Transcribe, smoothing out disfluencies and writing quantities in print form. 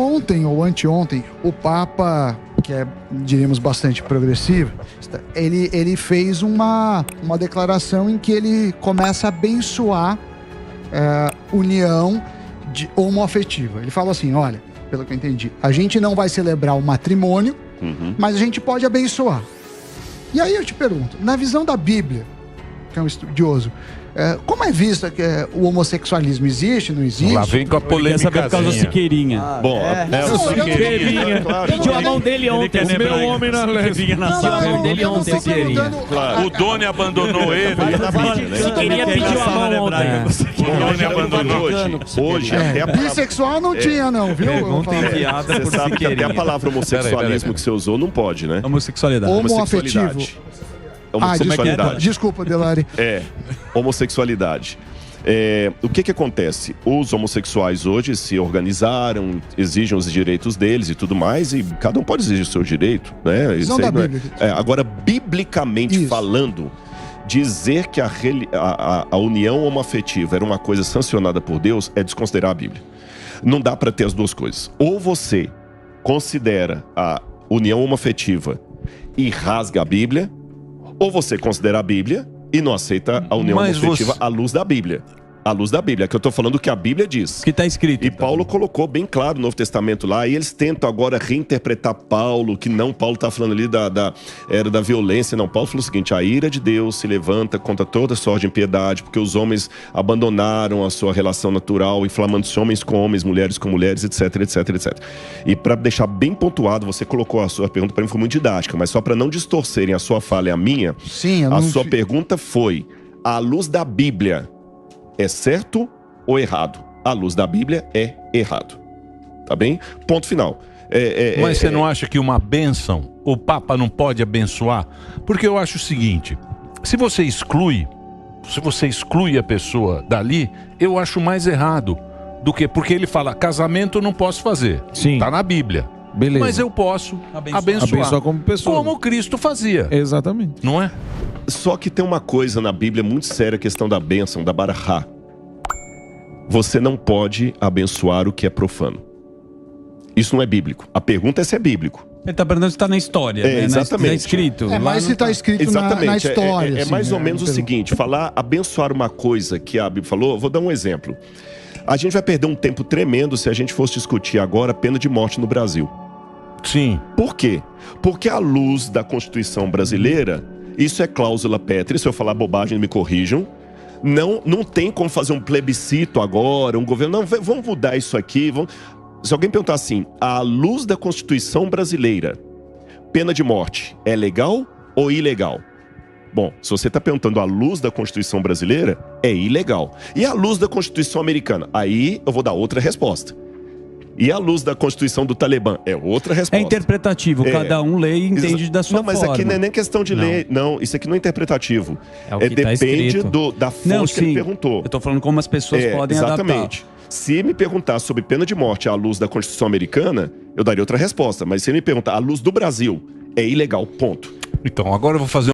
Ontem ou anteontem, o Papa, que é, diríamos, bastante progressivo, ele fez uma declaração em que ele começa a abençoar união homoafetiva. Ele fala assim, olha, pelo que eu entendi, a gente não vai celebrar o matrimônio, mas a gente pode abençoar. E aí eu te pergunto, na visão da Bíblia, que é um estudioso, como é visto que o homossexualismo existe, não existe? Lá vem com a polêmica. Saber por causa do Siqueirinha. Bom, o Siqueirinha. Pediu a mão dele ontem. O meu homem na lésbica. Pediu a mão dele ontem, Siqueirinha. Claro. O Doni abandonou ele. Siqueirinha pediu a mão ontem. O Doni abandonou hoje. Até a bissexual não tinha, não, viu? Você sabe que até a palavra homossexualismo que você usou não pode, né? Homossexualidade. Homoafetivo. Homossexualidade. Desculpa, Delari. Homossexualidade. O que acontece? Os homossexuais hoje se organizaram, exigem os direitos deles e tudo mais, e cada um pode exigir o seu direito, né? Isso aí não agora, biblicamente falando, dizer que a união homoafetiva era uma coisa sancionada por Deus é desconsiderar a Bíblia. Não dá para ter as duas coisas. Ou você considera a união homoafetiva e rasga a Bíblia, ou você considera a Bíblia e não aceita a união homoafetiva à luz da Bíblia. À luz da Bíblia, que eu estou falando o que a Bíblia diz. Que está escrito. E Paulo colocou bem claro no Novo Testamento lá, e eles tentam agora reinterpretar Paulo, que não, Paulo está falando ali era da violência. Não, Paulo falou o seguinte, a ira de Deus se levanta contra toda sorte de impiedade, porque os homens abandonaram a sua relação natural, inflamando-se homens com homens, mulheres com mulheres, etc, etc, etc. E para deixar bem pontuado, você colocou a sua pergunta, para mim foi muito didática, mas só para não distorcerem a sua fala e a minha, sua pergunta foi, à luz da Bíblia, é certo ou errado? À luz da Bíblia, é errado. Tá bem? Ponto final. Mas você não acha que uma bênção, o Papa não pode abençoar? Porque eu acho o seguinte, se você exclui a pessoa dali, eu acho mais errado do que... Porque ele fala, casamento eu não posso fazer. Sim. Tá na Bíblia. Beleza. Mas eu posso abençoar como pessoa. Como Cristo fazia. Exatamente. Não é? Só que tem uma coisa na Bíblia muito séria, a questão da bênção, da barahá. Você não pode abençoar o que é profano. Isso não é bíblico. A pergunta é se é bíblico. Ele está perguntando se está na história, né? Exatamente. Está escrito. Mas se está escrito na história. É mais ou menos o seguinte, abençoar uma coisa que a Bíblia falou, vou dar um exemplo. A gente vai perder um tempo tremendo se a gente fosse discutir agora a pena de morte no Brasil. Sim. Por quê? Porque à luz da Constituição brasileira, isso é cláusula pétrea, se eu falar bobagem me corrijam, não tem como fazer um plebiscito agora, um governo, não, vamos mudar isso aqui, Se alguém perguntar assim, à luz da Constituição brasileira, pena de morte é legal ou ilegal? Bom, se você está perguntando à luz da Constituição brasileira, é ilegal. E à luz da Constituição americana? Aí eu vou dar outra resposta. E à luz da Constituição do Talibã? É outra resposta. É interpretativo, cada um lê e entende da sua forma. Não, mas aqui não é nem questão de ler. Não, isso aqui não é interpretativo. Depende da fonte que ele perguntou. Eu estou falando como as pessoas podem exatamente. Adaptar. Se me perguntar sobre pena de morte à luz da Constituição americana, eu daria outra resposta. Mas se me perguntar à luz do Brasil, é ilegal, ponto. Então, agora eu vou fazer